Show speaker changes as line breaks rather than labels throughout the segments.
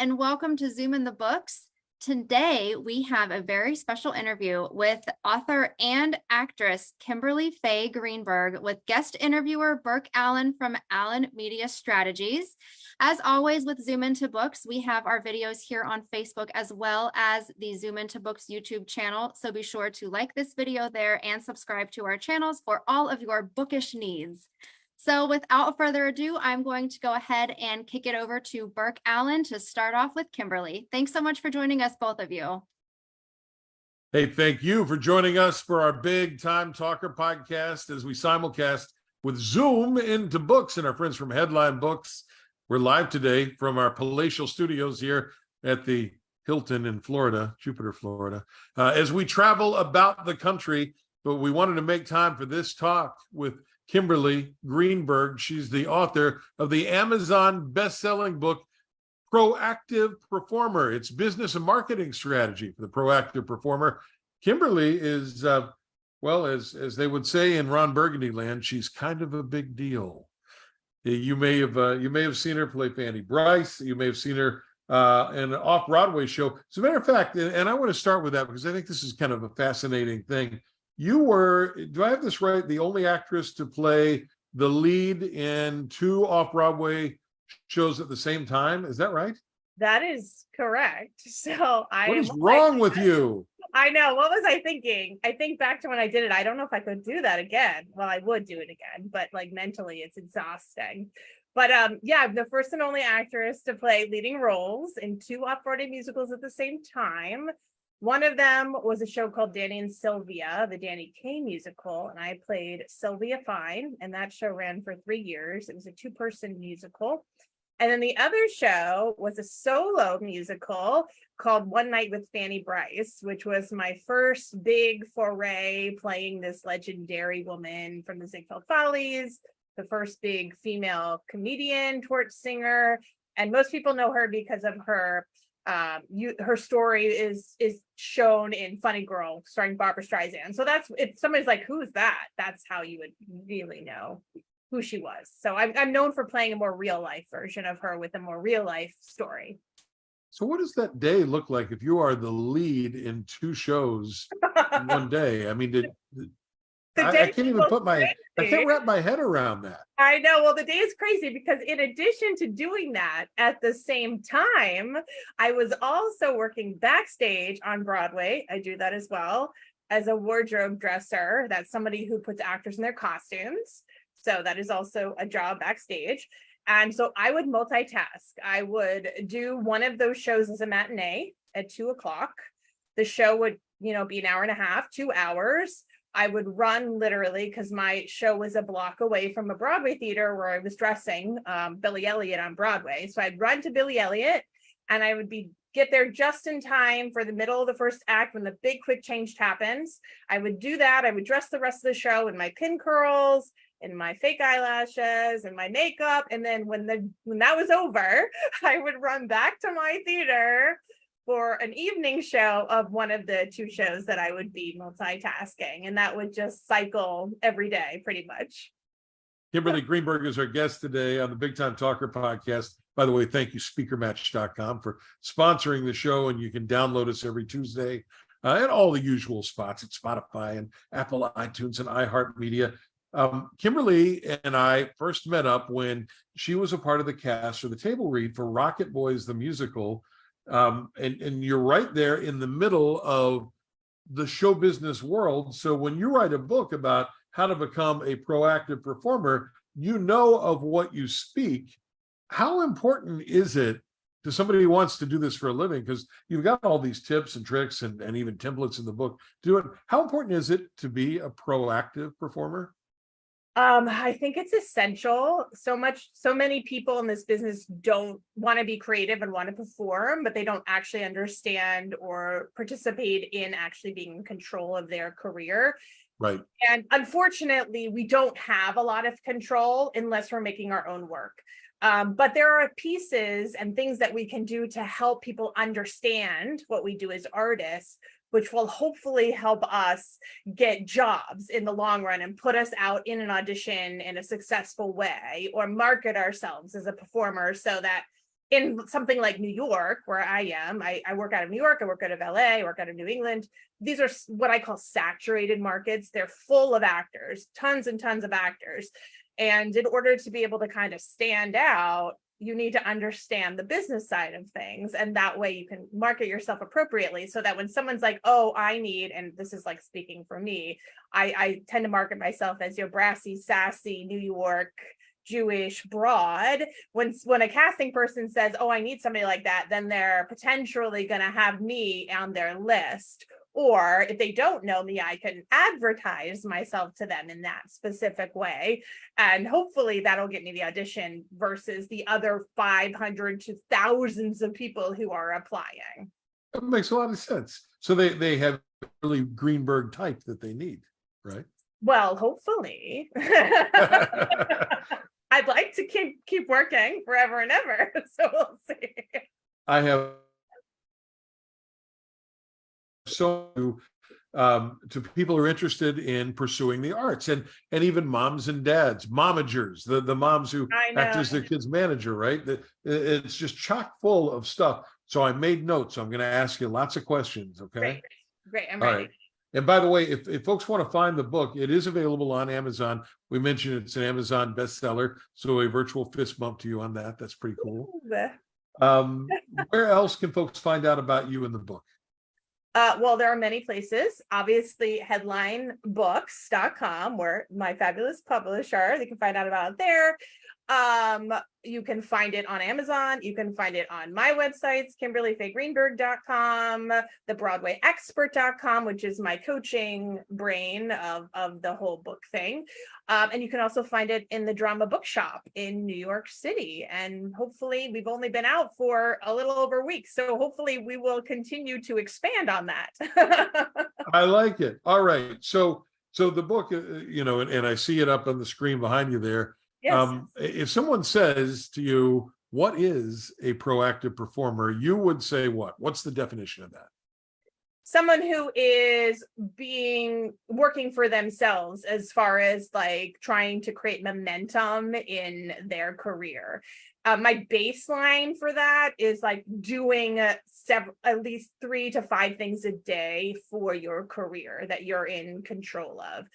and welcome to Zoom in the Books. Today, we have a very special interview with author and actress Kimberly Faye Greenberg with guest interviewer Burke Allen from Allen Media Strategies. As always with Zoom into Books, we have our videos here on Facebook as well as the Zoom into Books YouTube channel. So be sure to like this video there and subscribe to our channels for all of your bookish needs. So without further ado, I'm going to go ahead and kick it over to Burke Allen to start off with Kimberly. Thanks so much for joining us, both of you.
Hey, thank you for joining us for our Big Time Talker podcast as we simulcast with Zoom into Books and our friends from Headline Books. We're live today from our palatial studios here at the Hilton in Florida, Jupiter, Florida, as we travel about the country. But we wanted to make time for this talk with Kimberly Greenberg. She's the author of the Amazon best-selling book, Proactive Performer. It's business and marketing strategy for the proactive performer. Kimberly is, well, as they would say in Ron Burgundy land, she's kind of a big deal. You may have seen her play Fanny Bryce. You may have seen her in an off-Broadway show. As a matter of fact, and I want to start with that because I think this is kind of a fascinating thing. You were, do I have this right, the only actress to play the lead in 2 off-Broadway shows at the same time? Is that right?
That is correct. So
what is wrong with you?
I know. What was I thinking? I think back to when I did it. I don't know if I could do that again. Well, I would do it again, but like mentally it's exhausting. But yeah, the first and only actress to play leading roles in 2 off-Broadway musicals at the same time. One of them was a show called Danny and Sylvia, the Danny Kaye musical, and I played Sylvia Fine, and that show ran for 3 years. It was a 2-person musical. And then the other show was a solo musical called One Night with Fanny Bryce, which was my first big foray playing this legendary woman from the Ziegfeld Follies, the first big female comedian, torch singer, and most people know her because of her her story is shown in Funny Girl starring Barbara Streisand. So that's, if somebody's like, who's that? That's how you would really know who she was. So I'm known for playing a more real life version of her with a more real life story.
So what does that day look like if you are the lead in 2 shows in one day? I mean, I can't even I can't wrap my head around that.
I know. Well, the day is crazy because in addition to doing that at the same time, I was also working backstage on Broadway. I do that as well as a wardrobe dresser. That's somebody who puts actors in their costumes. So that is also a job backstage. And so I would multitask. I would do one of those shows as a matinee at 2:00. The show would, be an hour and a half, 2 hours. I would run literally because my show was a block away from a Broadway theater where I was dressing Billy Elliot on Broadway. So I'd run to Billy Elliot and I would get there just in time for the middle of the first act when the big quick change happens. I would do that. I would dress the rest of the show in my pin curls and my fake eyelashes and my makeup. And then when that was over, I would run back to my theater for an evening show of one of the 2 shows that I would be multitasking. And that would just cycle every day, pretty much.
Kimberly Greenberg is our guest today on the Big Time Talker podcast. By the way, thank you, speakermatch.com, for sponsoring the show. And you can download us every Tuesday at all the usual spots at Spotify and Apple iTunes and iHeartMedia. Kimberly and I first met up when she was a part of the cast for the table read for Rocket Boys, the musical. And you're right there in the middle of the show business world. So when you write a book about how to become a proactive performer, you know of what you speak. How important is it to somebody who wants to do this for a living? Because you've got all these tips and tricks and even templates in the book to do it. How important is it to be a proactive performer?
I think it's essential. So many people in this business don't want to be creative and want to perform, but they don't actually understand or participate in actually being in control of their career.
Right.
And unfortunately, we don't have a lot of control unless we're making our own work. But there are pieces and things that we can do to help people understand what we do as artists, which will hopefully help us get jobs in the long run and put us out in an audition in a successful way, or market ourselves as a performer so that in something like New York, where I am, I work out of New York, I work out of LA, I work out of New England. These are what I call saturated markets. They're full of actors, tons and tons of actors. And in order to be able to kind of stand out, you need to understand the business side of things. And that way you can market yourself appropriately, so that when someone's like, oh, I need, and this is like speaking for me, I tend to market myself as your brassy, sassy, New York, Jewish broad. When a casting person says, oh, I need somebody like that, then they're potentially going to have me on their list. Or if they don't know me, I can advertise myself to them in that specific way. And hopefully that'll get me the audition versus the other 500 to thousands of people who are applying.
That makes a lot of sense. So they have really Greenberg type that they need, right?
Well, hopefully. I'd like to keep working forever and ever. So we'll see.
I have so to people who are interested in pursuing the arts, and even moms and dads, momagers, the moms who act as their kids' manager, right? It's just chock full of stuff. So I made notes. So I'm going to ask you lots of questions. Okay.
Great. I'm ready.
All right. And by the way, if folks want to find the book, it is available on Amazon. We mentioned it's an Amazon bestseller, so a virtual fist bump to you on that. That's pretty cool. Where else can folks find out about you in the book?
Well, there are many places. Obviously, headlinebooks.com, where my fabulous publisher, they can find out about it there. You can find it on Amazon. You can find it on my websites, KimberlyFayeGreenberg.com, the BroadwayExpert.com, which is my coaching brain of the whole book thing. And you can also find it in the Drama Bookshop in New York City. And hopefully, we've only been out for a little over a week, so hopefully we will continue to expand on that.
I like it. All right. So the book, and I see it up on the screen behind you there.
Yes.
If someone says to you, what is a proactive performer? You would say what? What's the definition of that?
Someone who is working for themselves, as far as like trying to create momentum in their career. My baseline for that is like doing at least 3 to 5 things a day for your career that you're in control of.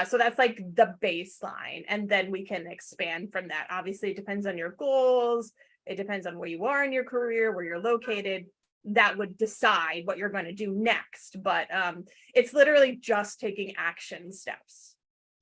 So that's like the baseline. And then we can expand from that. Obviously, it depends on your goals. It depends on where you are in your career, where you're located. That would decide what you're going to do next. But it's literally just taking action steps.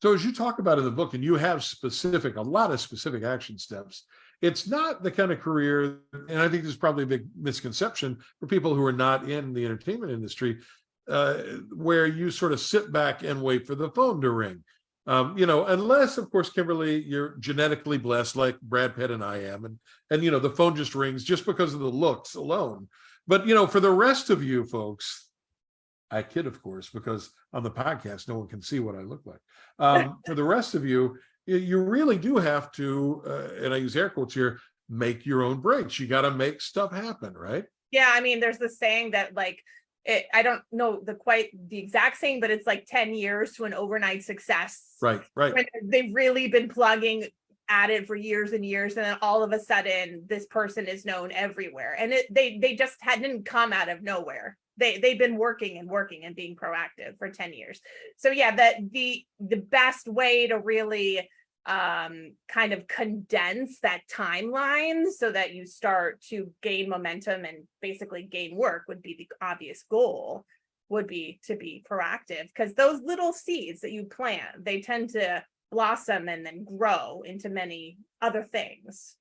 So as you talk about in the book, and you have a lot of specific action steps, it's not the kind of career, and I think there's probably a big misconception for people who are not in the entertainment industry, where you sort of sit back and wait for the phone to ring. Unless, of course, Kimberly, you're genetically blessed like Brad Pitt and I am, and the phone just rings just because of the looks alone. But, for the rest of you folks, I kid, of course, because on the podcast, no one can see what I look like. For the rest of you, you really do have to, and I use air quotes here, make your own breaks. You got to make stuff happen, right?
Yeah, I mean, there's this saying that I don't know the exact saying, but it's like 10 years to an overnight success.
Right.
They've really been plugging at it for years and years, and then all of a sudden, this person is known everywhere, and they just didn't come out of nowhere. They've been working and being proactive for 10 years. So yeah, the best way to really kind of condense that timeline so that you start to gain momentum and basically gain work would be the obvious goal, would be to be proactive, because those little seeds that you plant, they tend to blossom and then grow into many other things.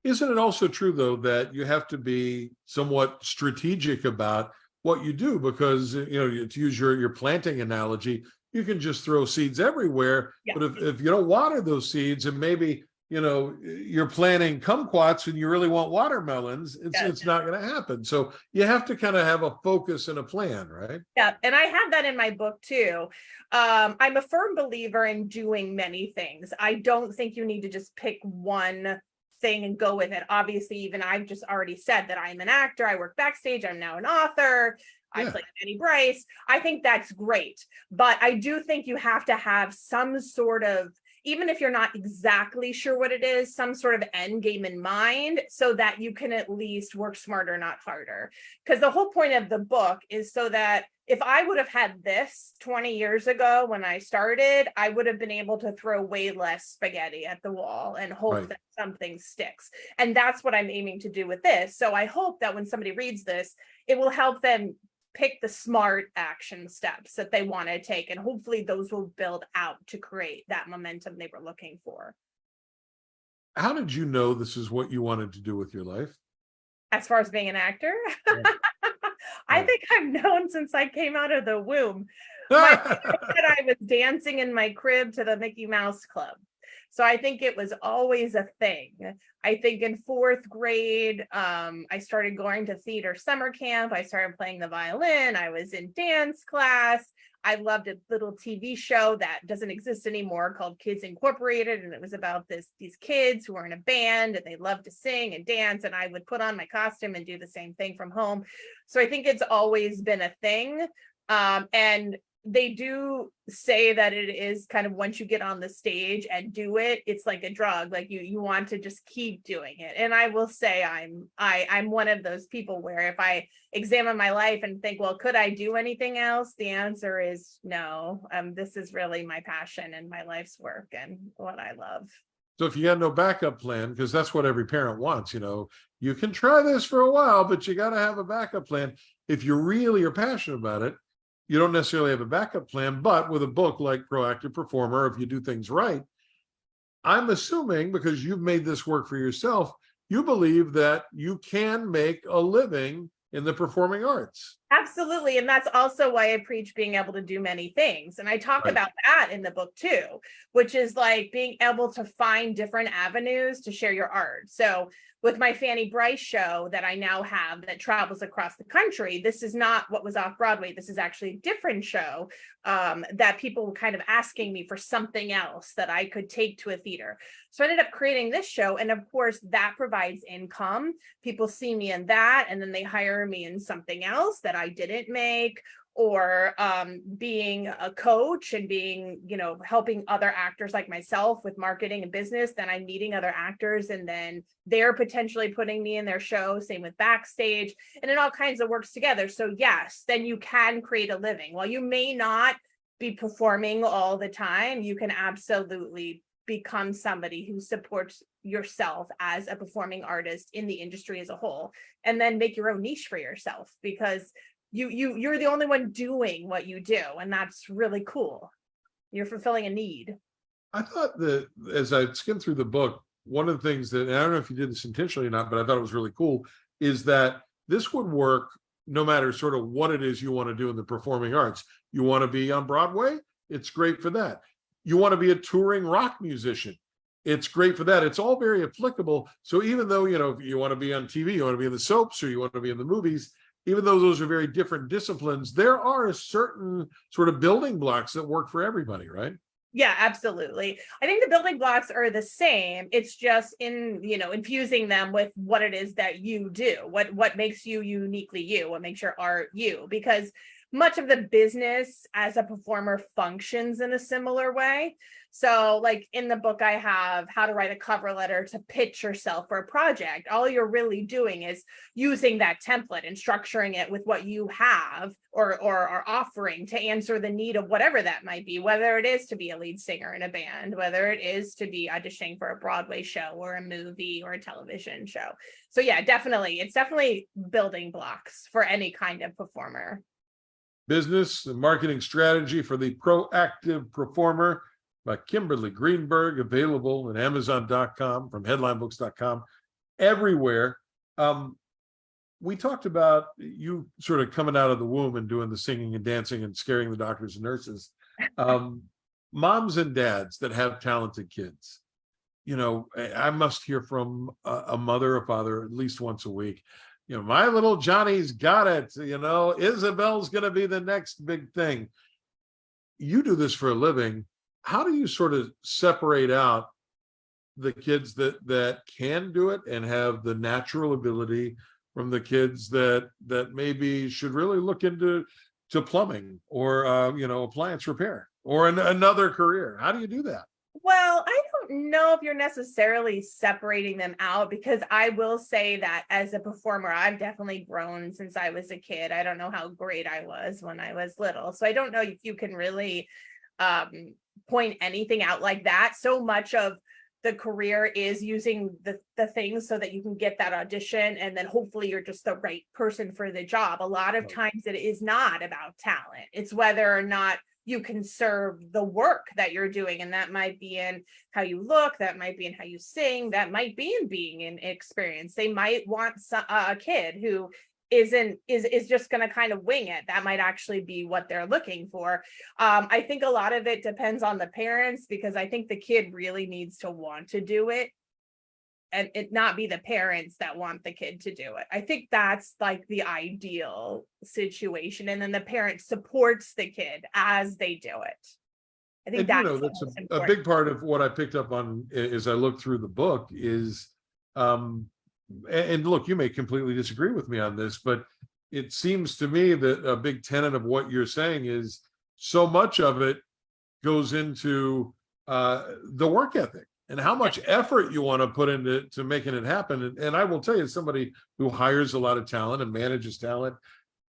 Isn't it also true, though, that you have to be somewhat strategic about what you do? Because, to use your planting analogy, you can just throw seeds everywhere. Yeah. But if you don't water those seeds, and maybe, you're planting kumquats and you really want watermelons, it's not going to happen. So you have to kind of have a focus and a plan, right?
Yeah. And I have that in my book too. I'm a firm believer in doing many things. I don't think you need to just pick one thing and go with it. Obviously, even I've just already said that I'm an actor. I work backstage. I'm now an author. I play Annie Bryce. I think that's great. But I do think you have to have some sort of even if you're not exactly sure what it is, some sort of end game in mind so that you can at least work smarter, not harder. Because the whole point of the book is so that if I would have had this 20 years ago when I started, I would have been able to throw way less spaghetti at the wall and hope
Right.
that something sticks. And that's what I'm aiming to do with this. So I hope that when somebody reads this, it will help them pick the smart action steps that they want to take. And hopefully those will build out to create that momentum they were looking for.
How did you know this is what you wanted to do with your life?
As far as being an actor,
Yeah.
I
Yeah.
think I've known since I came out of the womb. My mom said I was dancing in my crib to the Mickey Mouse Club. So I think it was always a thing. I think in fourth grade, I started going to theater summer camp. I started playing the violin. I was in dance class. I loved a little TV show that doesn't exist anymore called Kids Incorporated. And it was about these kids who were in a band and they loved to sing and dance. And I would put on my costume and do the same thing from home. So I think it's always been a thing. And they do say that it is kind of once you get on the stage and do it, it's like a drug. Like you want to just keep doing it. And I will say I'm one of those people where if I examine my life and think, well, could I do anything else? The answer is no. This is really my passion and my life's work and what I love.
So if you got no backup plan, because that's what every parent wants, you can try this for a while, but you got to have a backup plan. If you really are passionate about it, you don't necessarily have a backup plan, but with a book like Proactive Performer, if you do things right, I'm assuming because you've made this work for yourself, you believe that you can make a living in the performing arts.
Absolutely. And that's also why I preach being able to do many things. And I talk
Right.
about that in the book too, which is like being able to find different avenues to share your art. So with my Fanny Bryce show that I now have that travels across the country, this is not what was off Broadway. This is actually a different show that people were kind of asking me for something else that I could take to a theater. So I ended up creating this show. And of course, that provides income. People see me in that, and then they hire me in something else that I didn't make, or being a coach and being, helping other actors like myself with marketing and business. Then I'm meeting other actors and then they're potentially putting me in their show, same with backstage, and it all kinds of works together. So yes, then you can create a living. While you may not be performing all the time, you can absolutely become somebody who supports yourself as a performing artist in the industry as a whole, and then make your own niche for yourself, because you're the only one doing what you do, and that's really cool. You're fulfilling a need.
I thought that as I skimmed through the book, one of the things that, and I don't know if you did this intentionally or not, but I thought it was really cool, is that this would work no matter sort of what it is you want to do in the performing arts. You want to be on Broadway? It's great for that. You want to be a touring rock musician? It's great for that. It's all very applicable. So even though, you want to be on TV, you want to be in the soaps, or you want to be in the movies, even though those are very different disciplines, there are a certain sort of building blocks that work for everybody, right?
Yeah, absolutely. I think the building blocks are the same. It's just infusing them with what it is that you do, what makes you uniquely you, what makes your art you, because much of the business as a performer functions in a similar way. So like in the book, I have how to write a cover letter to pitch yourself for a project. All you're really doing is using that template and structuring it with what you have or are offering to answer the need of whatever that might be, whether it is to be a lead singer in a band, whether it is to be auditioning for a Broadway show or a movie or a television show. So yeah, definitely. It's definitely building blocks for any kind of performer.
Business and Marketing Strategy for the Proactive Performer by Kimberly Greenberg, available at Amazon.com, from headlinebooks.com, everywhere. We talked about you sort of coming out of the womb and doing the singing and dancing and scaring the doctors and nurses. Moms and dads that have talented kids, I must hear from a mother or father at least once a week. My little Johnny's got it. Isabel's going to be the next big thing. You do this for a living. How do you sort of separate out the kids that can do it and have the natural ability from the kids that maybe should really look into plumbing or appliance repair or another career? How do you do that?
Well, I don't know if you're necessarily separating them out, because I will say that as a performer, I've definitely grown since I was a kid. I don't know how great I was when I was little. So I don't know if you can really point anything out like that. So much of the career is using the things so that you can get that audition, and then hopefully you're just the right person for the job. A lot of times it is not about talent. It's whether or not you can serve the work that you're doing. And that might be in how you look, that might be in how you sing, that might be in being in experience. They might want a kid who is just going to kind of wing it. That might actually be what they're looking for. I think a lot of it depends on the parents, because I think the kid really needs to want to do it, and it not be the parents that want the kid to do it. I think that's like the ideal situation. And then the parent supports the kid as they do it. I think
that's a big part of what I picked up on as I looked through the book is, and look, you may completely disagree with me on this, but it seems to me that a big tenet of what you're saying is so much of it goes into the work ethic and how much effort you want to put into making it happen. And I will tell you, as somebody who hires a lot of talent and manages talent,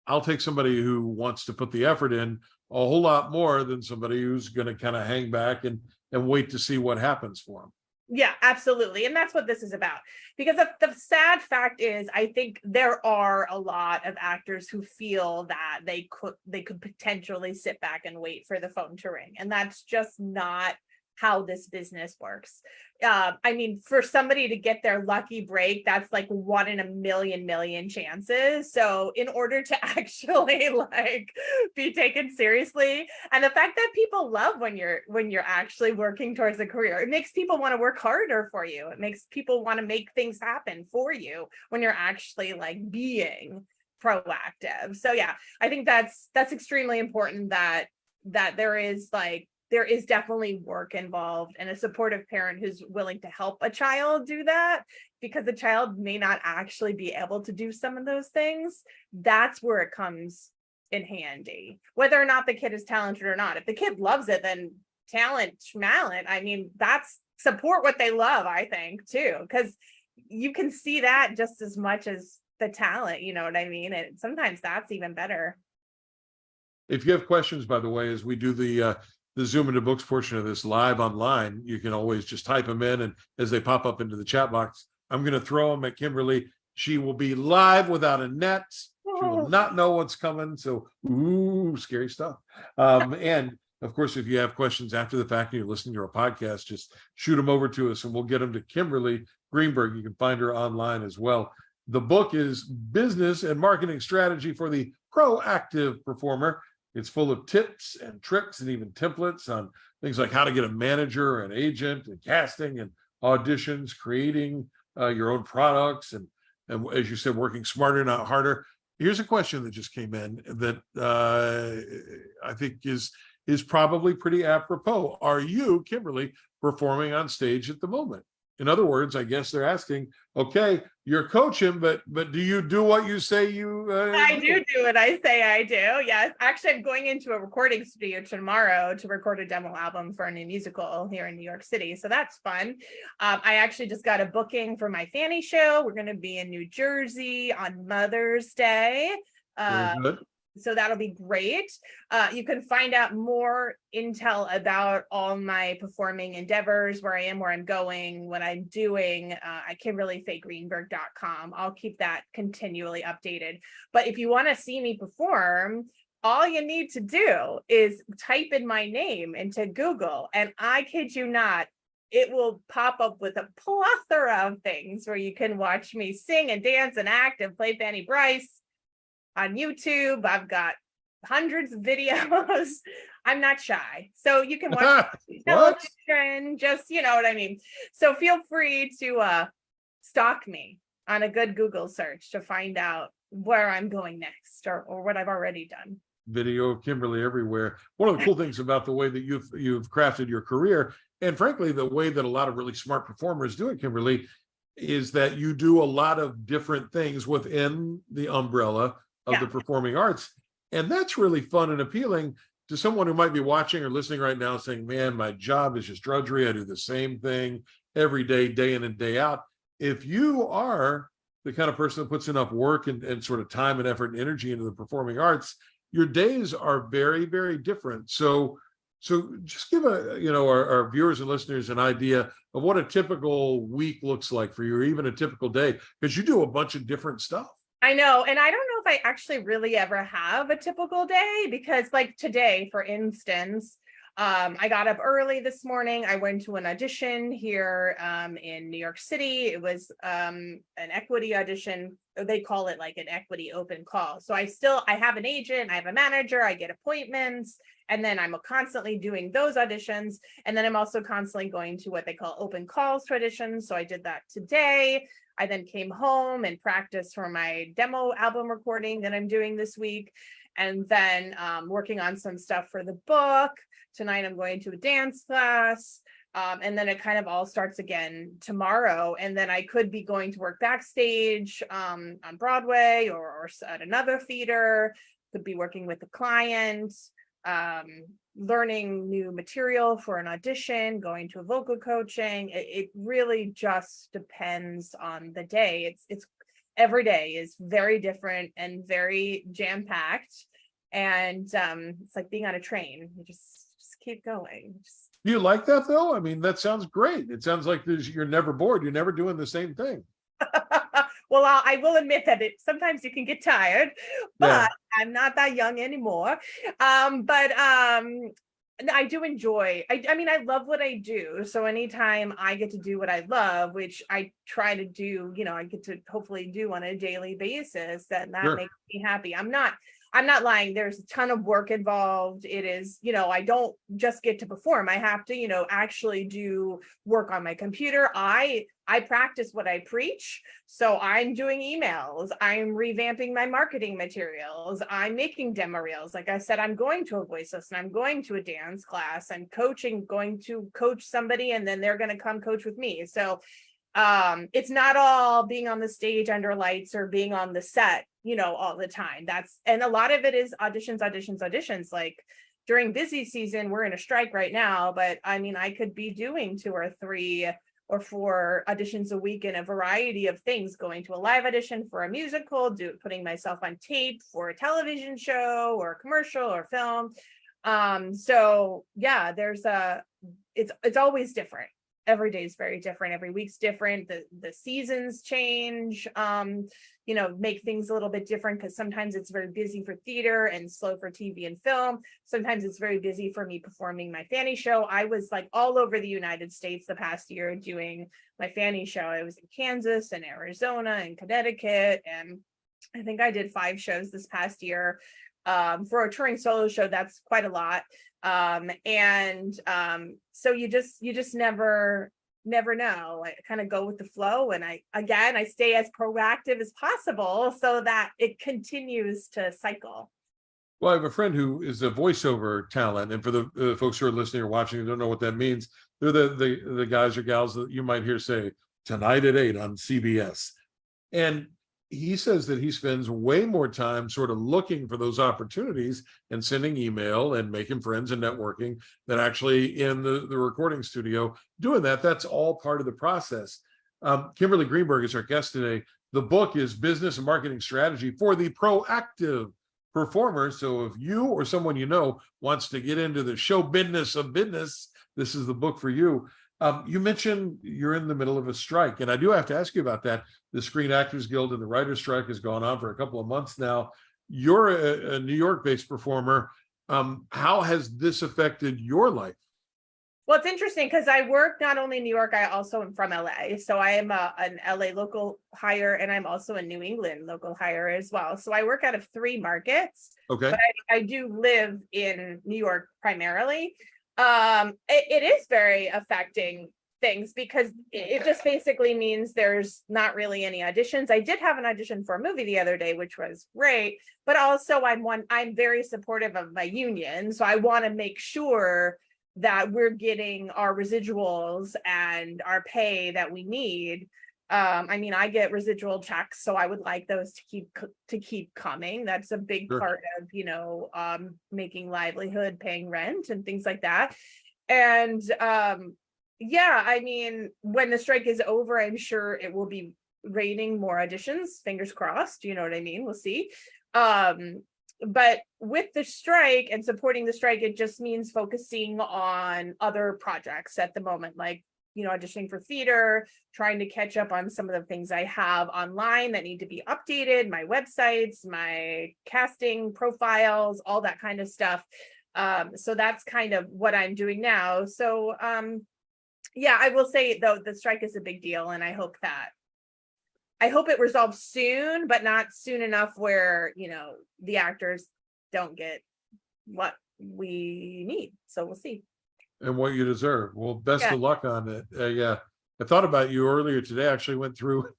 I'll take somebody who wants to put the effort in a whole lot more than somebody who's going to kind of hang back and wait to see what happens for them.
Yeah, absolutely. And that's what this is about. Because the sad fact is, I think there are a lot of actors who feel that they could potentially sit back and wait for the phone to ring. And that's just not how this business works. I mean, for somebody to get their lucky break, that's like 1 in a million chances. So in order to actually like be taken seriously, and the fact that people love when you're actually working towards a career, it makes people want to work harder for you. It makes people want to make things happen for you when you're actually like being proactive. So yeah, I think that's extremely important, that there is definitely work involved, and a supportive parent who's willing to help a child do that, because the child may not actually be able to do some of those things. That's where it comes in handy, whether or not the kid is talented or not. If the kid loves it, then talent schmalent. I mean, that's support what they love, I think, too, because you can see that just as much as the talent, you know what I mean? And sometimes that's even better.
If you have questions, by the way, as we do the Zoom into Books portion of this live online, you can always just type them in, and as they pop up into the chat box, I'm going to throw them at Kimberly. She will be live without a net. She will not know what's coming. So, ooh, scary stuff. And of course, if you have questions after the fact and you're listening to our podcast, just shoot them over to us and we'll get them to Kimberly Greenberg. You can find her online as well. The book is Business and Marketing Strategy for the Proactive Performer. It's full of tips and tricks and even templates on things like how to get a manager, an agent, and casting and auditions, creating your own products, and as you said, working smarter, not harder. Here's a question that just came in that I think is probably pretty apropos. Are you, Kimberly, performing on stage at the moment? In other words, I guess they're asking, okay, you're coaching, but do you do what you say you
I do what I say I do. Yes. Actually, I'm going into a recording studio tomorrow to record a demo album for a new musical here in New York City. So that's fun. I actually just got a booking for my Fanny show. We're going to be in New Jersey on Mother's Day.
Very good.
So that'll be great. You can find out more intel about all my performing endeavors, where I am, where I'm going, what I'm doing at KimberlyFayeGreenberg.com. I'll keep that continually updated. But if you want to see me perform, all you need to do is type in my name into Google, and I kid you not, it will pop up with a plethora of things where you can watch me sing and dance and act and play Fanny Bryce. On YouTube, I've got hundreds of videos. I'm not shy. So you can watch television, just, you know what I mean? So feel free to stalk me on a good Google search to find out where I'm going next, or what I've already done.
Video of Kimberly everywhere. One of the cool things about the way that you've crafted your career, and frankly, the way that a lot of really smart performers do it, Kimberly, is that you do a lot of different things within the umbrella of the performing arts. And that's really fun and appealing. to someone who might be watching or listening right now saying, man, my job is just drudgery. I do the same thing every day in and day out. If you are the kind of person that puts enough work and sort of time and effort and energy into the performing arts, your days are very, very different. So just give our viewers and listeners an idea of what a typical week looks like for you, or even a typical day, because you do a bunch of different stuff.
I know. And I don't know if I actually really ever have a typical day, because like today, for instance, I got up early this morning. I went to an audition here in New York City. It was an equity audition. They call it like an equity open call. So I have an agent, I have a manager, I get appointments, and then I'm constantly doing those auditions. And then I'm also constantly going to what they call open calls to auditions. So I did that today. I then came home and practiced for my demo album recording that I'm doing this week. And then working on some stuff for the book. Tonight I'm going to a dance class. And then it kind of all starts again tomorrow. And then I could be going to work backstage on Broadway or at another theater, could be working with a client, learning new material for an audition, going to a vocal coaching. It really just depends on the day. It's every day is very different and very jam-packed. And it's like being on a train. You just keep going.
Do you like that though? I mean, that sounds great. It sounds like you're never bored. You're never doing the same thing.
Well, I will admit that sometimes you can get tired, but I'm not that young anymore. I do enjoy, I mean, I love what I do. So anytime I get to do what I love, which I try to do, I get to hopefully do on a daily basis, that makes me happy. I'm not lying. There's a ton of work involved. It is, I don't just get to perform. I have to, actually do work on my computer. I practice what I preach. So I'm doing emails. I'm revamping my marketing materials. I'm making demo reels. Like I said, I'm going to a voice lesson. I'm going to a dance class. I'm going to coach somebody, and then they're going to come coach with me. So it's not all being on the stage under lights or being on the set, all the time. And a lot of it is auditions. Like during busy season, we're in a strike right now, but I mean, I could be doing 2 or 3 or 4 auditions a week in a variety of things, going to a live audition for a musical, putting myself on tape for a television show or a commercial or film. So yeah, it's always different. Every day is very different. Every week's different. The seasons change, make things a little bit different, because sometimes it's very busy for theater and slow for TV and film. Sometimes it's very busy for me performing my Fanny show. I was like all over the United States the past year doing my Fanny show. I was in Kansas and Arizona and Connecticut, and I think I did 5 shows this past year. For a touring solo show, that's quite a lot. So you just never know. I kind of go with the flow, and I stay as proactive as possible so that it continues to cycle.
Well, I have a friend who is a voiceover talent, and for the folks who are listening or watching who don't know what that means, they're the guys or gals that you might hear say tonight at 8 on CBS. And he says that he spends way more time sort of looking for those opportunities and sending email and making friends and networking than actually in the recording studio doing that. That's all part of the process. Kimberly Greenberg is our guest today. The book is Business and Marketing Strategy for the Proactive Performer. So if you or someone you know wants to get into the show business of business, this is the book for you. You mentioned you're in the middle of a strike, and I do have to ask you about that. The Screen Actors Guild and the Writers' Strike has gone on for a couple of months now. You're a New York-based performer. How has this affected your life?
Well, it's interesting because I work not only in New York, I also am from LA. So I am an LA local hire, and I'm also a New England local hire as well. So I work out of 3 markets.
Okay.
But I do live in New York primarily. It is very affecting things, because it just basically means there's not really any auditions. I did have an audition for a movie the other day, which was great, but also I'm very supportive of my union. So I want to make sure that we're getting our residuals and our pay that we need I mean, I get residual checks, so I would like those to keep coming. That's a big
Sure.
part of, making livelihood, paying rent and things like that. And yeah, I mean, when the strike is over, I'm sure it will be raining more auditions, fingers crossed, you know what I mean? We'll see. But with the strike and supporting the strike, it just means focusing on other projects at the moment, like, auditioning for theater, trying to catch up on some of the things I have online that need to be updated, my websites, my casting profiles, all that kind of stuff. So that's kind of what I'm doing now. So yeah, I will say though, the strike is a big deal, and I hope it resolves soon, but not soon enough where, the actors don't get what we need. So we'll see.
And what you deserve. Well, best
Yeah.
of luck on it. Yeah. I thought about you earlier today. I actually went through,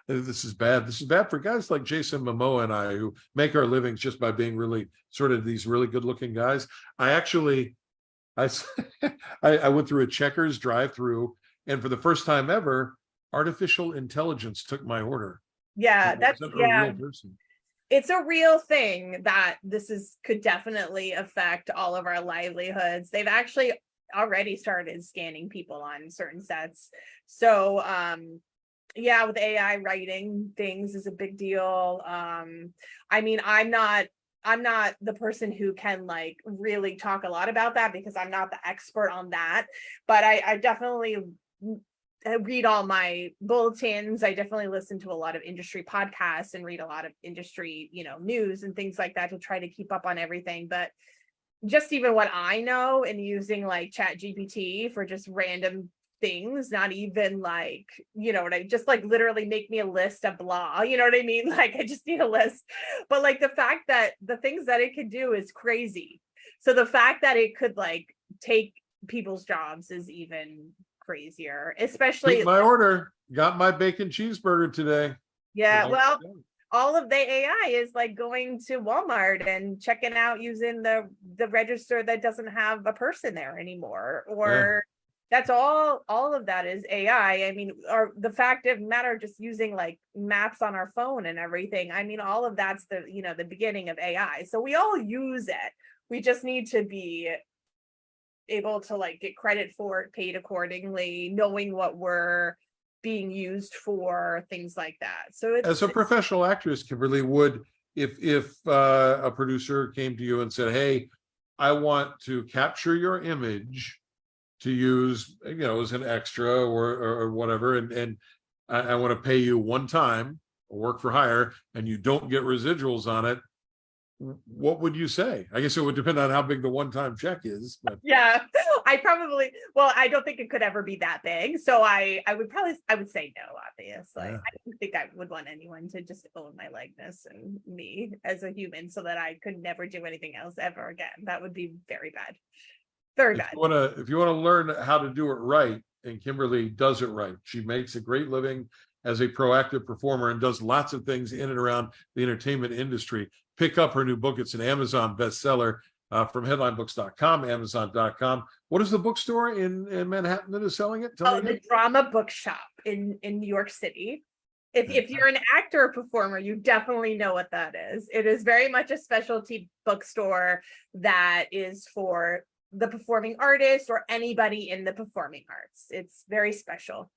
this is bad. This is bad for guys like Jason Momoa and I, who make our livings just by being really sort of these really good looking guys. I went through a Checkers drive-through, and for the first time ever, artificial intelligence took my order.
Yeah, that's,
A
yeah.
real person.
It's a real thing that could definitely affect all of our livelihoods. They've actually already started scanning people on certain sets. So yeah, with AI writing things is a big deal. I mean, I'm not the person who can like really talk a lot about that because I'm not the expert on that, but I definitely read all my bulletins. I definitely listen to a lot of industry podcasts and read a lot of industry, news and things like that to try to keep up on everything. But just even what I know, and using like Chat GPT for just random things, not even like, just like literally make me a list of blah, you know what I mean? Like I just need a list. But like the fact that the things that it could do is crazy. So the fact that it could like take people's jobs is even crazier, especially
Took my order, got my bacon cheeseburger today.
yeah, well, all of the AI is like going to Walmart and checking out using the register that doesn't have a person there anymore, or that's all of that is AI. I mean, or the fact of matter, just using like maps on our phone and everything. I mean, all of that's the, the beginning of AI. So we all use it. We just need to be able to like get credit for it, paid accordingly, knowing what we're being used for, things like that. So it's,
as a professional actress, Kimberly, would if a producer came to you and said, hey, I want to capture your image to use, as an extra or whatever, and I want to pay you one time, work for hire, and you don't get residuals on it, what would you say? I guess it would depend on how big the one-time check is, but
yeah, I don't think it could ever be that big. So I would say no, obviously.
Yeah.
I don't think I would want anyone to just own my likeness and me as a human so that I could never do anything else ever again. That would be very bad. Very bad.
If you want to learn how to do it right, and Kimberly does it right, she makes a great living as a proactive performer and does lots of things in and around the entertainment industry. Pick up her new book. It's an Amazon bestseller from headlinebooks.com, amazon.com. What is the bookstore in Manhattan that is selling it? Tell me
the Drama Bookshop in New York City. If you're an actor or performer, you definitely know what that is. It is very much a specialty bookstore that is for the performing artist or anybody in the performing arts. It's very special.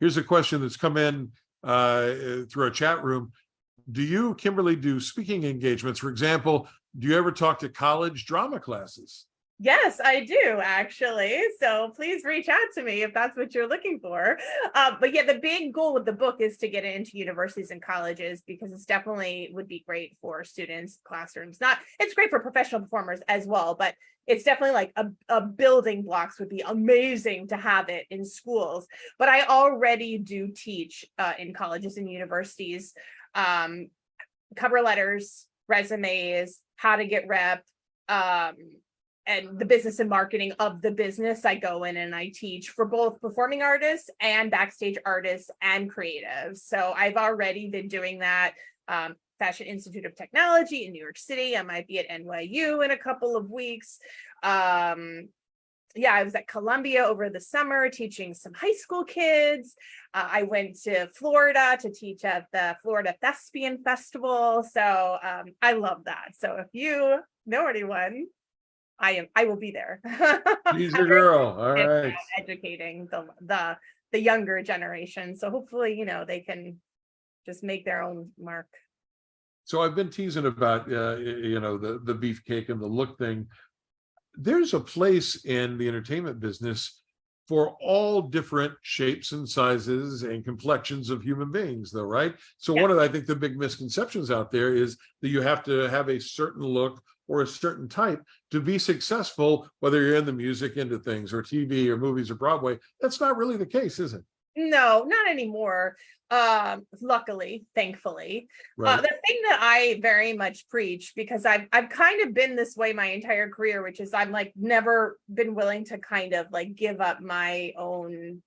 Here's a question that's come in through our chat room. Do you, Kimberly, do speaking engagements? For example, do you ever talk to college drama classes?
Yes, I do actually. So please reach out to me if that's what you're looking for. But yeah, the big goal with the book is to get it into universities and colleges, because it's definitely would be great for students, classrooms. It's great for professional performers as well, but it's definitely like a building blocks would be amazing to have it in schools. But I already do teach in colleges and universities, cover letters, resumes, how to get rep, and the business and marketing of the business. I go in and I teach for both performing artists and backstage artists and creatives. So I've already been doing that. Fashion Institute of Technology in New York City. I might be at NYU in a couple of weeks. yeah, I was at Columbia over the summer teaching some high school kids. I went to Florida to teach at the Florida Thespian Festival. So I love that. So if you know anyone, I will be there.
She's
I'm
your
very
girl. All
passionate
right.
about educating the younger generation. So hopefully, they can just make their own mark.
So I've been teasing about, the beefcake and the look thing. There's a place in the entertainment business for all different shapes and sizes and complexions of human beings, though, right? So
Yeah.
one of, I think, the big misconceptions out there is that you have to have a certain look or a certain type to be successful, whether you're in the music into things or TV or movies or Broadway. That's not really the case, is it?
No, not anymore. Luckily, thankfully.
Right.
The thing that I very much preach, because I've kind of been this way my entire career, which is I'm like never been willing to kind of like give up my own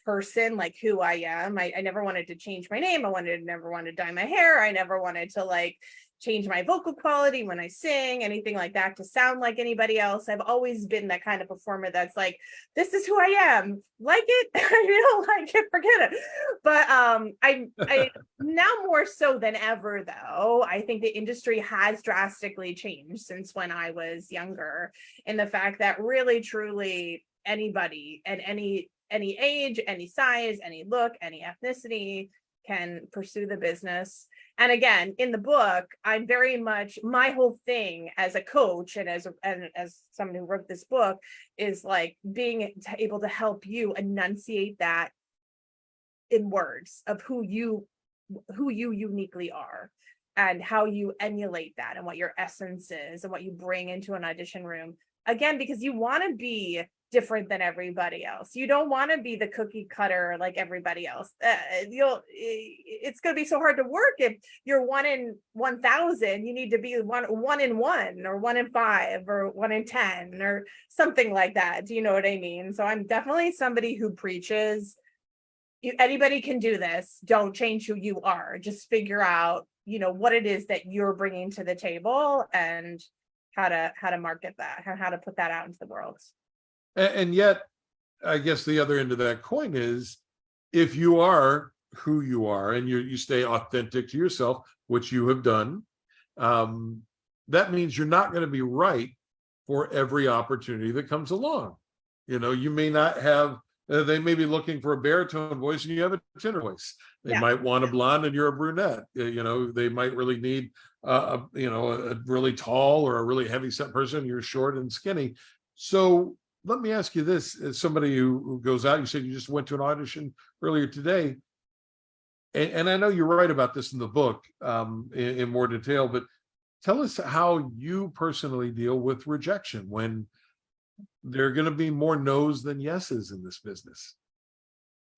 person, like who I am. I never wanted to change my name. Never wanted to dye my hair. I never wanted to like change my vocal quality when I sing, anything like that, to sound like anybody else. I've always been that kind of performer that's like, this is who I am. Like it, I don't like it, forget it. But I now more so than ever, though, I think the industry has drastically changed since when I was younger, in the fact that really, truly anybody at any age, any size, any look, any ethnicity can pursue the business. And again, in the book, I'm very much, my whole thing as a coach and as someone who wrote this book is like being able to help you enunciate that in words of who you uniquely are and how you emulate that and what your essence is and what you bring into an audition room. Again, because you want to be different than everybody else. You don't want to be the cookie cutter like everybody else. It's going to be so hard to work if you're 1 in 1,000. You need to be one in 1 or 1 in 5 or 1 in 10 or something like that. Do you know what I mean? So I'm definitely somebody who preaches, anybody can do this. Don't change who you are. Just figure out, what it is that you're bringing to the table and how to market that, how to put that out into the world.
And yet, I guess the other end of that coin is, if you are who you are and you stay authentic to yourself, which you have done, that means you're not going to be right for every opportunity that comes along. You may not have, they may be looking for a baritone voice and you have a tenor voice. They might want a blonde and you're a brunette. They might really need, a really tall or a really heavy set person. You're short and skinny. So let me ask you this, as somebody who goes out, you said you just went to an audition earlier today. And I know you're right about this in the book in more detail, but tell us how you personally deal with rejection when there are going to be more no's than yeses in this business.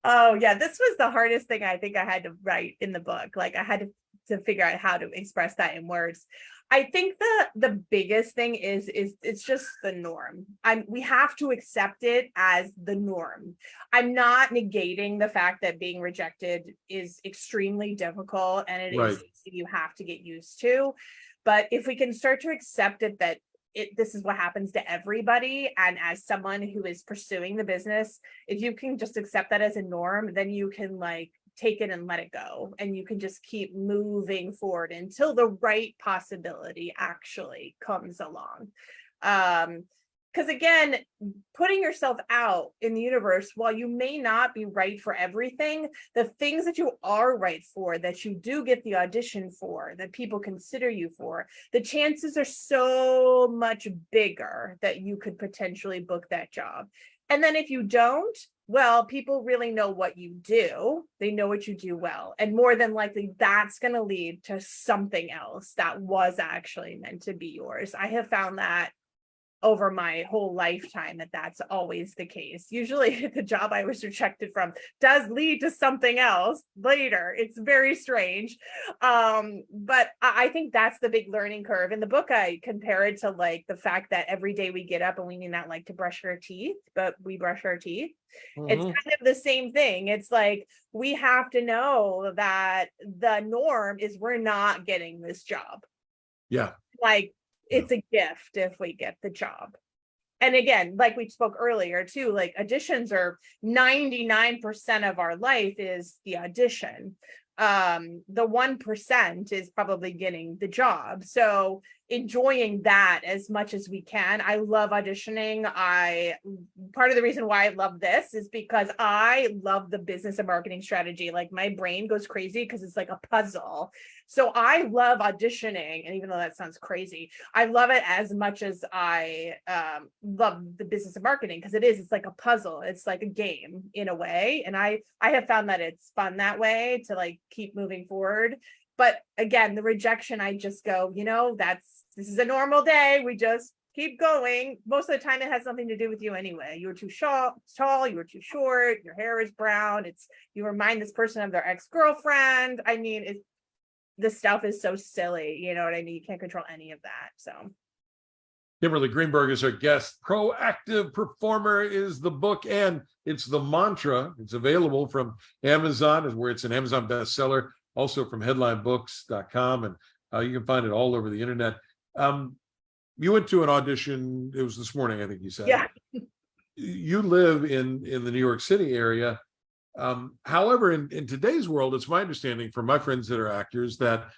Oh yeah, this was the hardest thing I think I had to write in the book. Like I had to figure out how to express that in words. I think the biggest thing is it's just the norm. We have to accept it as the norm. I'm not negating the fact that being rejected is extremely difficult and it is something you have to get used to. But if we can start to accept it that this is what happens to everybody, and as someone who is pursuing the business, if you can just accept that as a norm, then you can like take it and let it go, and you can just keep moving forward until the right possibility actually comes along. Because again, putting yourself out in the universe, while you may not be right for everything, the things that you are right for, that you do get the audition for, that people consider you for, the chances are so much bigger that you could potentially book that job. And then if you don't, well, people really know what you do. They know what you do well. And more than likely, that's going to lead to something else that was actually meant to be yours. I have found that over my whole lifetime that's always the case. Usually the job I was rejected from does lead to something else later. It's very strange. But I think that's the big learning curve. In the book, I compare it to like the fact that every day we get up and we may not like to brush our teeth, but we brush our teeth. It's kind of the same thing. It's like, we have to know that the norm is we're not getting this job.
Yeah.
Like, it's a gift if we get the job. And again, like we spoke earlier too, like auditions are 99% of our life is the audition. The 1% is probably getting the job. So enjoying that as much as we can. I love auditioning. Part of the reason why I love this is because I love the business and marketing strategy. Like my brain goes crazy because it's like a puzzle. So I love auditioning. And even though that sounds crazy, I love it as much as I love the business and marketing, because it's like a puzzle. It's like a game in a way. And I have found that it's fun that way to like keep moving forward. But again, the rejection, I just go, this is a normal day. We just keep going. Most of the time, it has something to do with you anyway. You were too tall, you were too short, your hair is brown. You remind this person of their ex-girlfriend. I mean, this stuff is so silly. You know what I mean? You can't control any of that. So
Kimberly Greenberg is our guest. Proactive Performer is the book, and it's the mantra. It's available from Amazon, where it's an Amazon bestseller, also from headlinebooks.com, and you can find it all over the internet. You went to an audition, it was this morning, I think you said.
Yeah.
You live in the New York City area. However, in today's world, it's my understanding from my friends that are actors that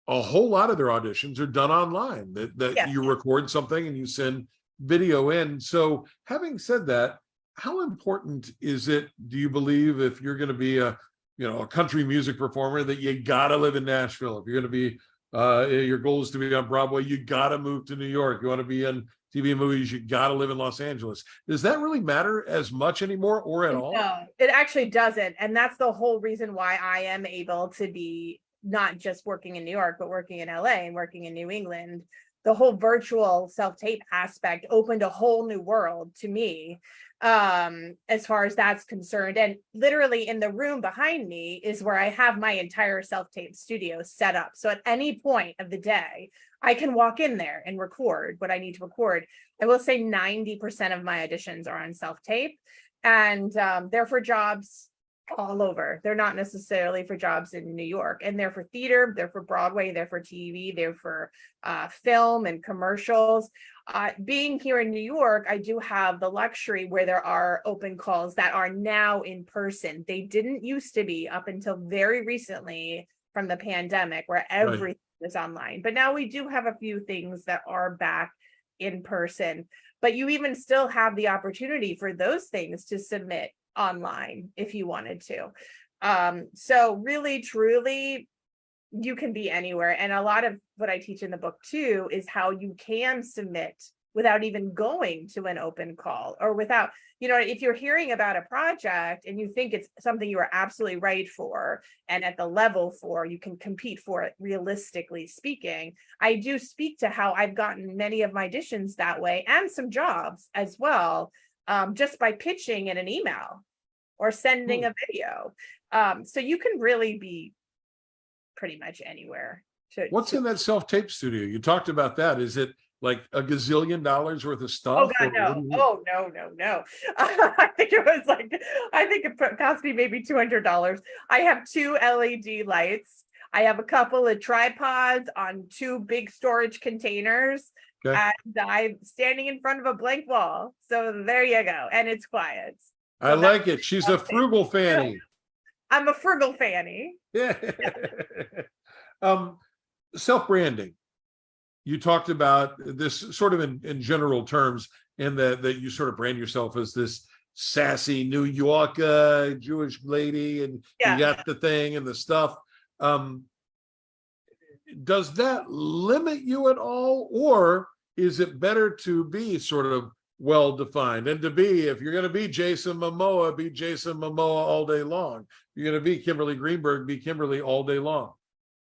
a whole lot of their auditions are done online, that you record something and you send video in. So having said that, how important is it, do you believe, if you're going to be a country music performer, that you got to live in Nashville? If you're going to be, your goal is to be on Broadway, you got to move to New York. You want to be in TV and movies, you got to live in Los Angeles. Does that really matter as much anymore, or at all?
No, it actually doesn't. And that's the whole reason why I am able to be not just working in New York, but working in LA and working in New England. The whole virtual self-tape aspect opened a whole new world to me, as far as that's concerned. And literally in the room behind me is where I have my entire self-tape studio set up. So at any point of the day, I can walk in there and record what I need to record. I will say 90% of my auditions are on self-tape, and they're for jobs all over. They're not necessarily for jobs in New York, and they're for theater, they're for Broadway, they're for TV, they're for film and commercials. Being here in New York, I do have the luxury where there are open calls that are now in person. They didn't used to be up until very recently from the pandemic, where everything is online. But now we do have a few things that are back in person, but you even still have the opportunity for those things to submit online if you wanted to. So really, truly, you can be anywhere. And a lot of what I teach in the book too is how you can submit without even going to an open call, or without, if you're hearing about a project and you think it's something you are absolutely right for and at the level for, you can compete for it, realistically speaking. I do speak to how I've gotten many of my auditions that way, and some jobs as well, just by pitching in an email or sending a video. So you can really be pretty much anywhere.
What's in that self-tape studio? You talked about that. Is it like a gazillion dollars worth of stuff?
Oh God, no. Oh, no. I think it cost me maybe $200. I have 2 LED lights. I have a couple of tripods on 2 big storage containers. Okay. And I'm standing in front of a blank wall. So there you go. And it's quiet. So
I like it. She's a frugal fanny.
I'm a frugal fanny.
Yeah. Self-branding. You talked about this sort of in general terms, and that you sort of brand yourself as this sassy New Yorker Jewish lady, and you got the thing and the stuff. Does that limit you at all, or is it better to be sort of well-defined, and to be, if you're going to be Jason Momoa, be Jason Momoa all day long? If you're going to be Kimberly Greenberg, be Kimberly all day long.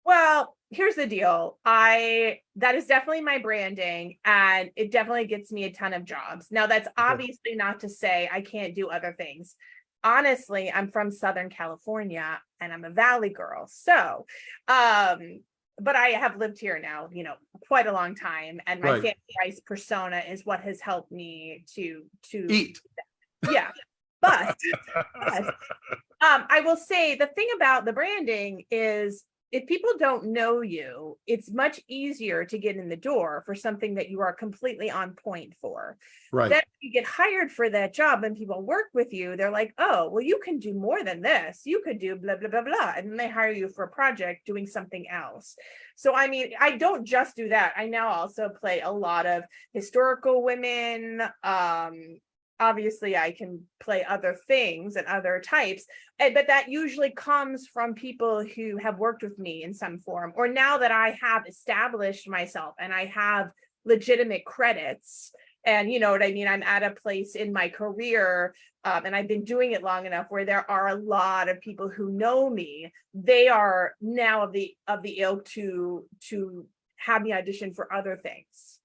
Well, here's the deal. That is definitely my branding, and it definitely gets me a ton of jobs. Now, that's obviously not to say I can't do other things. Honestly, I'm from Southern California and I'm a Valley girl. So, but I have lived here now, quite a long time, and my fancy rice persona is what has helped me to
eat.
Yeah. But I will say the thing about the branding is if people don't know you, it's much easier to get in the door for something that you are completely on point for.
Right.
Then you get hired for that job and people work with you, they're like, oh, well, you can do more than this. You could do blah, blah, blah, blah. And then they hire you for a project doing something else. So, I mean, I don't just do that. I now also play a lot of historical women. Obviously, I can play other things and other types, but that usually comes from people who have worked with me in some form, or now that I have established myself and I have legitimate credits. And you know what I mean? I'm at a place in my career, and I've been doing it long enough where there are a lot of people who know me. They are now of the ilk to have me audition for other things.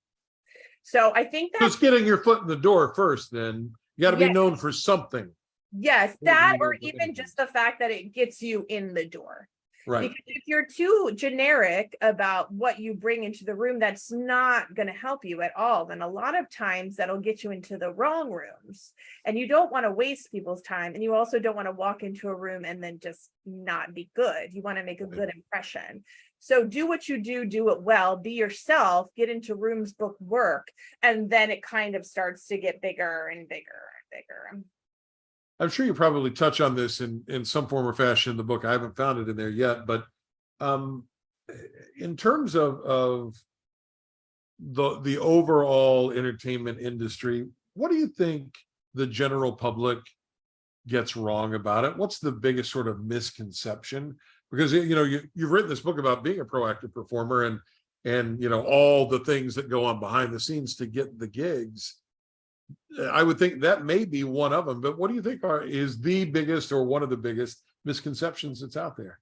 So I think that's
just getting your foot in the door first. Then you got to be known for something.
Yes, that, or even just the fact that it gets you in the door.
Right.
Because if you're too generic about what you bring into the room, that's not going to help you at all. Then a lot of times that'll get you into the wrong rooms, and you don't want to waste people's time. And you also don't want to walk into a room and then just not be good. You want to make a good impression. So do what you do it well, be yourself, get into rooms, book work, and then it kind of starts to get bigger and bigger and bigger.
I'm sure you probably touch on this in some form or fashion in the book. I haven't found it in there yet, but in terms of the overall entertainment industry, what do you think the general public gets wrong about it? What's the biggest sort of misconception? Because you've written this book about being a proactive performer and all the things that go on behind the scenes to get the gigs. I would think that may be one of them, but what do you think is the biggest or one of the biggest misconceptions that's out there?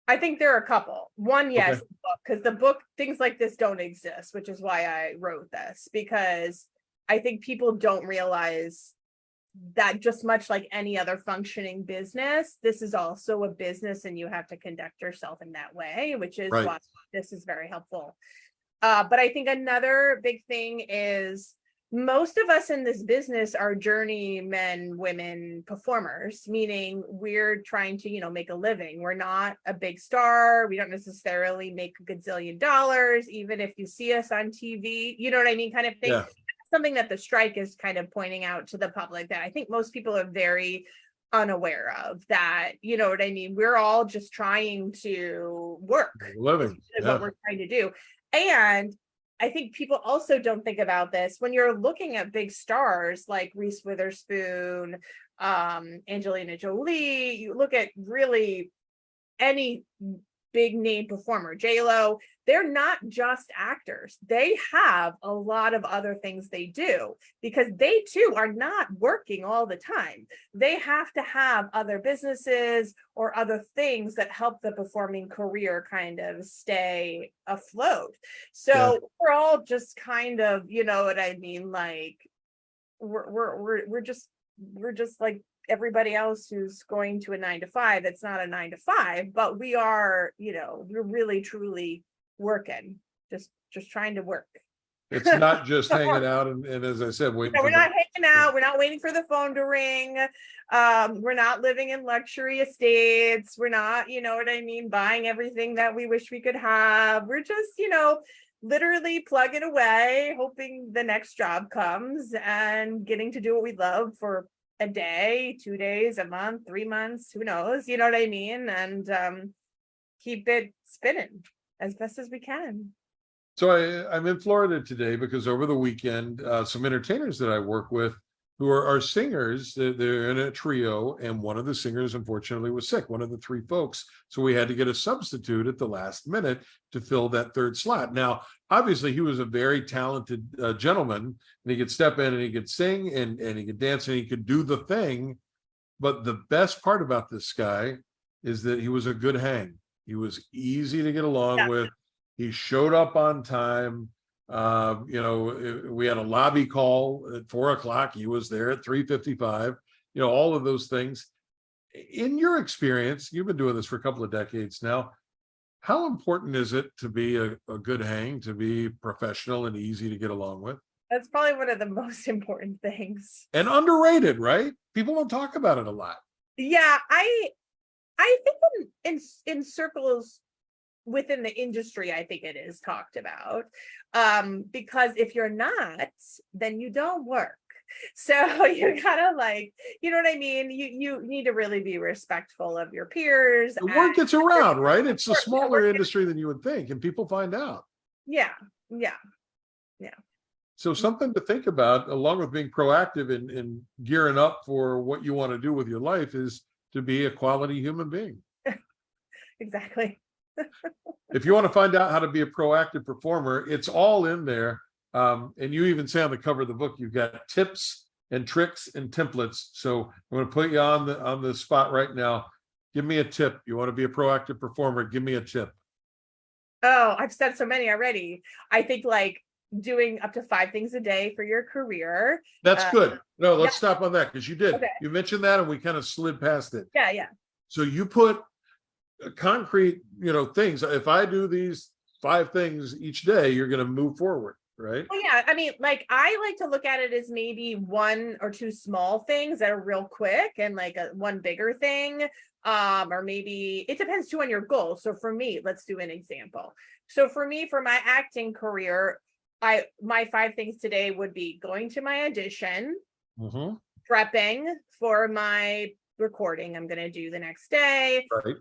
I think there are a couple. One, yes,
Okay.
because the book, things like this don't exist, which is why I wrote this, because I think people don't realize that just much like any other functioning business, this is also a business and you have to conduct yourself in that way, which is
Right.
why this is very helpful. But I think another big thing is most of us in this business are journeymen, women performers, meaning we're trying to, make a living. We're not a big star. We don't necessarily make a gazillion dollars, even if you see us on TV, you know what I mean? Kind of thing.
Yeah.
Something that the strike is kind of pointing out to the public that I think most people are very unaware of, that, you know what I mean? We're all just trying to work.
Living.
Is what we're trying to do. And I think people also don't think about this when you're looking at big stars like Reese Witherspoon, Angelina Jolie. You look at really any big name performer, J-Lo, they're not just actors. They have a lot of other things they do because they too are not working all the time. They have to have other businesses or other things that help the performing career kind of stay afloat. So we're all just kind of, you know what I mean? Like we're just like everybody else who's going to a 9-to-5. It's not a 9-to-5, but we are, we're really truly working, just trying to work.
It's not just hanging out and as I said,
we're not hanging out. We're not waiting for the phone to ring. We're not living in luxury estates. We're not, you know what I mean, buying everything that we wish we could have. We're just, literally plugging away, hoping the next job comes and getting to do what we love for a day, 2 days, a month, 3 months, who knows, you know what I mean? And keep it spinning as best as we can.
So I'm in Florida today because over the weekend, some entertainers that I work with who are singers, they're in a trio, and one of the singers unfortunately was sick, one of the three folks. So we had to get a substitute at the last minute to fill that third slot. Now, obviously he was a very talented gentleman, and he could step in and he could sing and he could dance and he could do the thing. But the best part about this guy is that he was a good hang. He was easy to get along with. He showed up on time. We had a lobby call at 4:00. He was there at 3:55. All of those things. In your experience, you've been doing this for a couple of decades now. How important is it to be a good hang, to be professional and easy to get along with?
That's probably one of the most important things.
And underrated, right? People don't talk about it a lot.
Yeah, I think in circles within the industry, I think it is talked about. Because if you're not, then you don't work. So you gotta, like, you know what I mean? You need to really be respectful of your peers.
The word gets around, right? It's a
Work-
smaller
work-
industry than you would think, and people find out.
Yeah.
So something to think about, along with being proactive and gearing up for what you want to do with your life, is to be a quality human being.
Exactly.
If you want to find out how to be a proactive performer, it's all in there. And you even say on the cover of the book, you've got tips and tricks and templates. So I'm going to put you on the spot right now. Give me a tip. You want to be a proactive performer? Give me a tip.
Oh, I've said so many already. I think, like, doing up to 5 things a day for your career.
That's good. No, let's stop on that, because you did.
Okay.
You mentioned that and we kind of slid past it.
Yeah.
So you put concrete, things. If I do these 5 things each day, you're going to move forward, right?
Well, yeah. I mean, like, I like to look at it as maybe 1 or 2 small things that are real quick, and like one bigger thing. Or maybe it depends too on your goal. So for me, let's do an example. So for me, for my acting career, my 5 things today would be going to my audition, prepping for my recording I'm going to do the next day,
Right.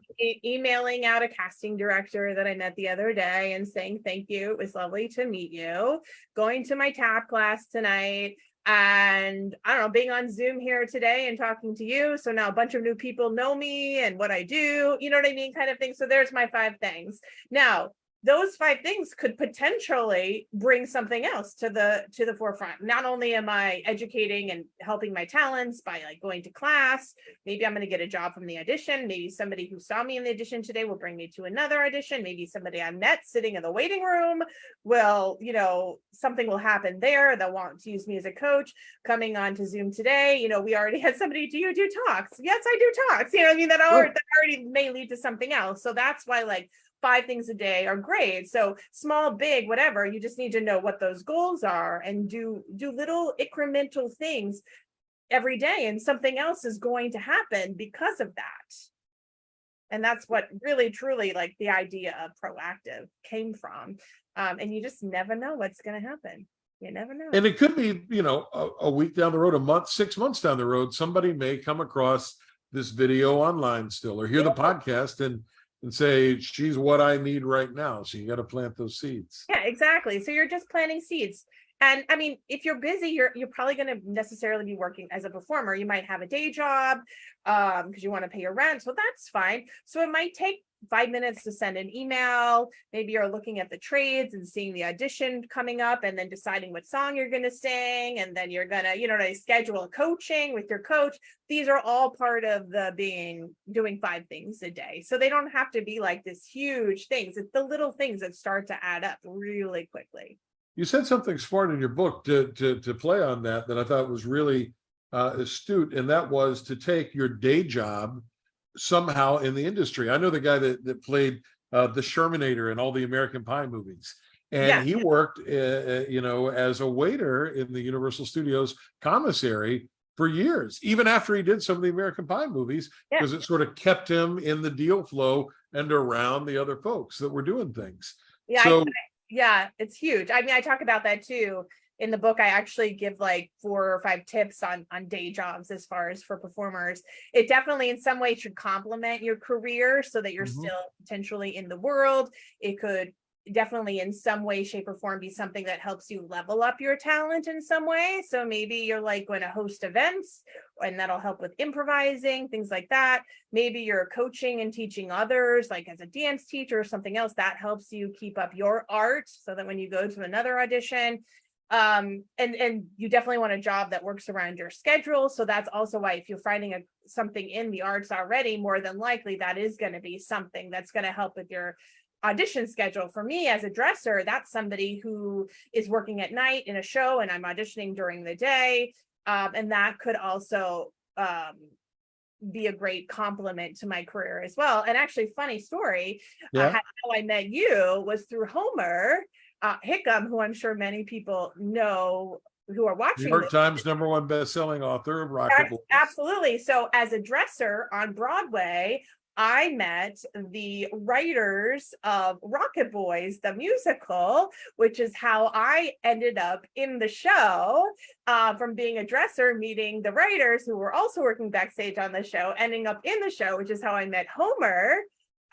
Emailing out a casting director that I met the other day and saying thank you, it was lovely to meet you, going to my tap class tonight, and I don't know, being on Zoom here today and talking to you. So now a bunch of new people know me and what I do, you know what I mean, kind of thing. So there's my 5 things. Now, those 5 things could potentially bring something else to the forefront. Not only am I educating and helping my talents by, like, going to class, maybe I'm going to get a job from the audition. Maybe somebody who saw me in the audition today will bring me to another audition. Maybe somebody I met sitting in the waiting room will, something will happen there. They'll want to use me as a coach. Coming on to Zoom today, we already had somebody, do you do talks? Yes, I do talks. That already may lead to something else. So that's why, like, 5 things a day are great. So small, big, whatever, you just need to know what those goals are and do little incremental things every day, and something else is going to happen because of that. And that's what really, truly, like, the idea of proactive came from. And you just never know what's going to happen. You never know.
And it could be, a week down the road, a month, 6 months down the road, somebody may come across this video online still, or hear the podcast and say, she's what I need right now. So you got to plant those seeds.
Yeah, exactly. So you're just planting seeds. And I mean, if you're busy, you're probably going to necessarily be working as a performer. You might have a day job because you want to pay your rent. So that's fine. So it might take 5 minutes to send an email. Maybe you're looking at the trades and seeing the audition coming up, and then deciding what song you're going to sing. And then you're going to, schedule coaching with your coach. These are all part of doing 5 things a day. So they don't have to be like this huge things. It's the little things that start to add up really quickly.
You said something smart in your book to play on that I thought was really astute, and that was to take your day job somehow in the industry. I know the guy that played the Shermanator in all the American Pie movies, and he worked as a waiter in the Universal Studios commissary for years, even after he did some of the American Pie movies, because it sort of kept him in the deal flow and around the other folks that were doing things.
Yeah, it's huge. I mean, I talk about that too in the book. I actually give like 4 or 5 tips on day jobs as far as for performers. It definitely in some way should complement your career so that you're still potentially in the world. It could definitely in some way, shape, or form be something that helps you level up your talent in some way. So maybe you're like going to host events and that'll help with improvising, things like that. Maybe you're coaching and teaching others, like as a dance teacher or something else that helps you keep up your art so that when you go to another audition, and you definitely want a job that works around your schedule. So that's also why if you're finding something in the arts already, more than likely that is going to be something that's going to help with your audition schedule. For me as a dresser, that's somebody who is working at night in a show and I'm auditioning during the day. And that could also be a great compliment to my career as well. And actually, funny story, how I met you was through Homer Hickam, who I'm sure many people know who are watching.
New York Times #1 best-selling author of Rocket.
Absolutely. So as a dresser on Broadway, I met the writers of Rocket Boys, the musical, which is how I ended up in the show, from being a dresser, meeting the writers who were also working backstage on the show, ending up in the show, which is how I met Homer.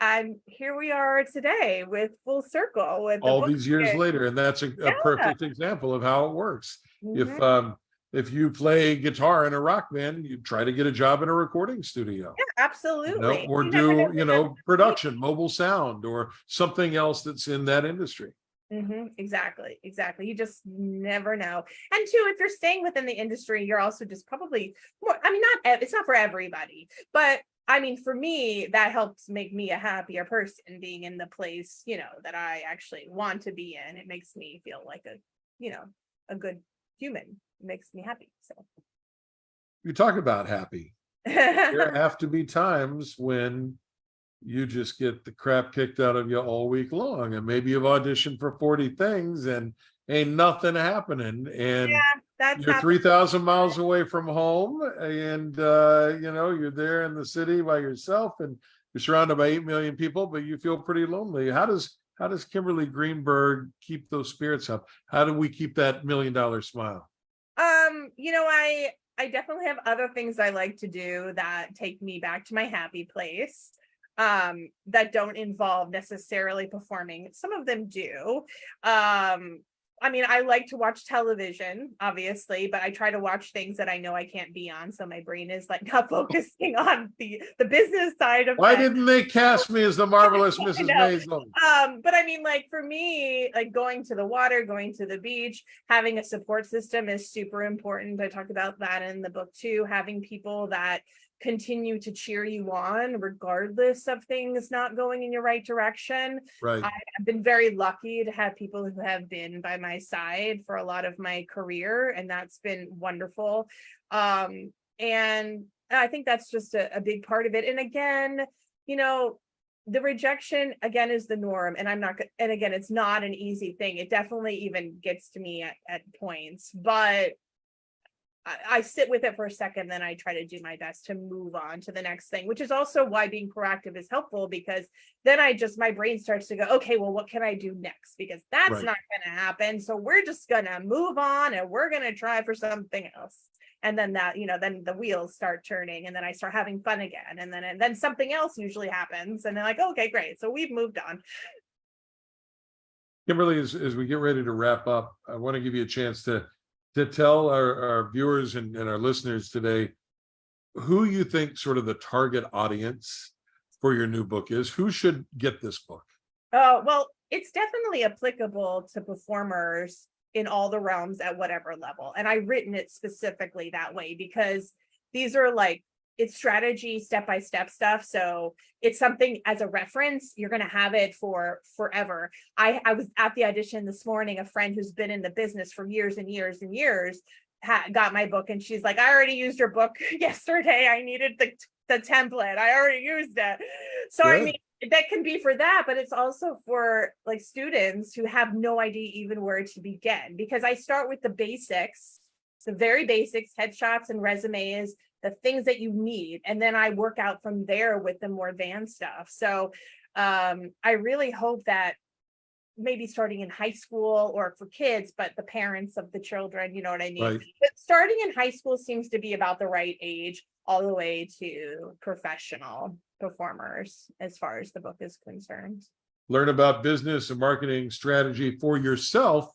And here we are today with full circle with the
All
book.
these years later, and that's a
Yeah.
perfect example of how it works.
Mhm.
If you play guitar in a rock band, you try to get a job in a recording studio,
Yeah, absolutely.
or
You never know
do
where that's
production, mobile sound, or something else that's in that industry.
Exactly. You just never know. And two, if you're staying within the industry, you're also just probably more, I mean, it's not for everybody, but I mean, for me, that helps make me a happier person being in the place, that I actually want to be in. It makes me feel like a good human. It makes me happy. So
You talk about happy. There have to be times when you just get the crap kicked out of you all week long, and maybe you've auditioned for 40 things and ain't nothing happening, and
that's
you're
happened.
3,000 miles away from home, and you're there in the city by yourself, and you're surrounded by 8 million people, but you feel pretty lonely. How does Kimberly Greenberg keep those spirits up? How do we keep that $1 million smile?
I definitely have other things I like to do that take me back to my happy place, that don't involve necessarily performing. Some of them do. I mean, I like to watch television, obviously, but I try to watch things that I know I can't be on, so my brain is like not focusing on the business side of
Why
that.
didn't they cast me as the marvelous Mrs. Maisel?
But I mean, like for me, like going to the water, going to the beach, having a support system is super important. I talked about that in the book too, having people that continue to cheer you on regardless of things not going in your right direction.
Right.
I've been very lucky to have people who have been by my side for a lot of my career, and that's been wonderful. And I think that's just a big part of it. And again, the rejection again is the norm, and and again, it's not an easy thing. It definitely even gets to me at points, but I sit with it for a second, then I try to do my best to move on to the next thing, which is also why being proactive is helpful, because then my brain starts to go, okay, well, what can I do next? Because that's
Right.
not going to happen. So we're just going to move on and we're going to try for something else. And then then the wheels start turning, and then I start having fun again. And then something else usually happens. And they're like, okay, great. So we've moved on.
Kimberly, as we get ready to wrap up, I want to give you a chance to tell our viewers and our listeners today who you think sort of the target audience for your new book is. Who should get this book?
Oh, well, it's definitely applicable to performers in all the realms at whatever level. And I've written it specifically that way because these are it's strategy, step-by-step stuff. So it's something as a reference, you're going to have it for forever. I was at the audition this morning. A friend who's been in the business for years and years and years got my book, and she's like, I already used your book yesterday. I needed the template. I already used it. So
Good.
I mean, that can be for that, but it's also for students who have no idea even where to begin, because I start with the basics, the very basics, headshots and resumes, the things that you need, and then I work out from there with the more advanced stuff. So I really hope that maybe starting in high school, or for kids, but the parents of the children, you know what I mean?
Right.
But starting in high school seems to be about the right age, all the way to professional performers as far as the book is concerned.
Learn about business and marketing strategy for yourself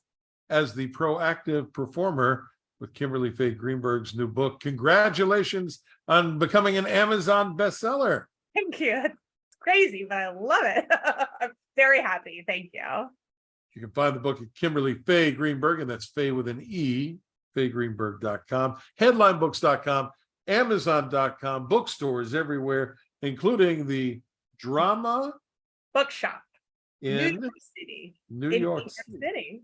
as the proactive performer with Kimberly Faye Greenberg's new book. Congratulations on becoming an Amazon bestseller.
Thank you. It's crazy, but I love it. I'm very happy. Thank you.
You can find the book at Kimberly Faye Greenberg, and that's Faye with an E, FayeGreenberg.com, headlinebooks.com, Amazon.com, bookstores everywhere, including the Drama
Bookshop
in
New York City.
New York City.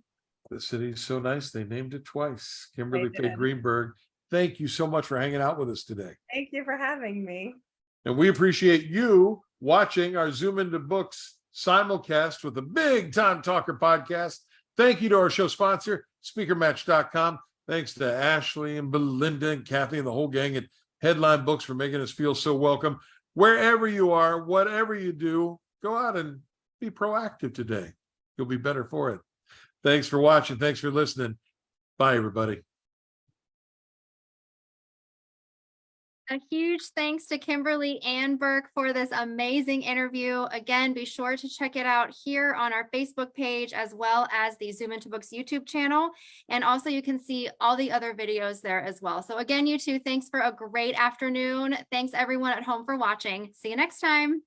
The city's so nice, they named it twice. Kimberly Faye Greenberg, thank you so much for hanging out with us today.
Thank you for having me.
And we appreciate you watching our Zoom into Books simulcast with the Big Time Talker podcast. Thank you to our show sponsor, SpeakerMatch.com. Thanks to Ashley and Belinda and Kathy and the whole gang at Headline Books for making us feel so welcome. wherever you are, whatever you do, go out and be proactive today. You'll be better for it. Thanks for watching. Thanks for listening. Bye, everybody.
A huge thanks to Kimberly and Burke for this amazing interview. Again, be sure to check it out here on our Facebook page, as well as the Zoom Into Books YouTube channel. And also you can see all the other videos there as well. So again, you two, thanks for a great afternoon. Thanks everyone at home for watching. See you next time.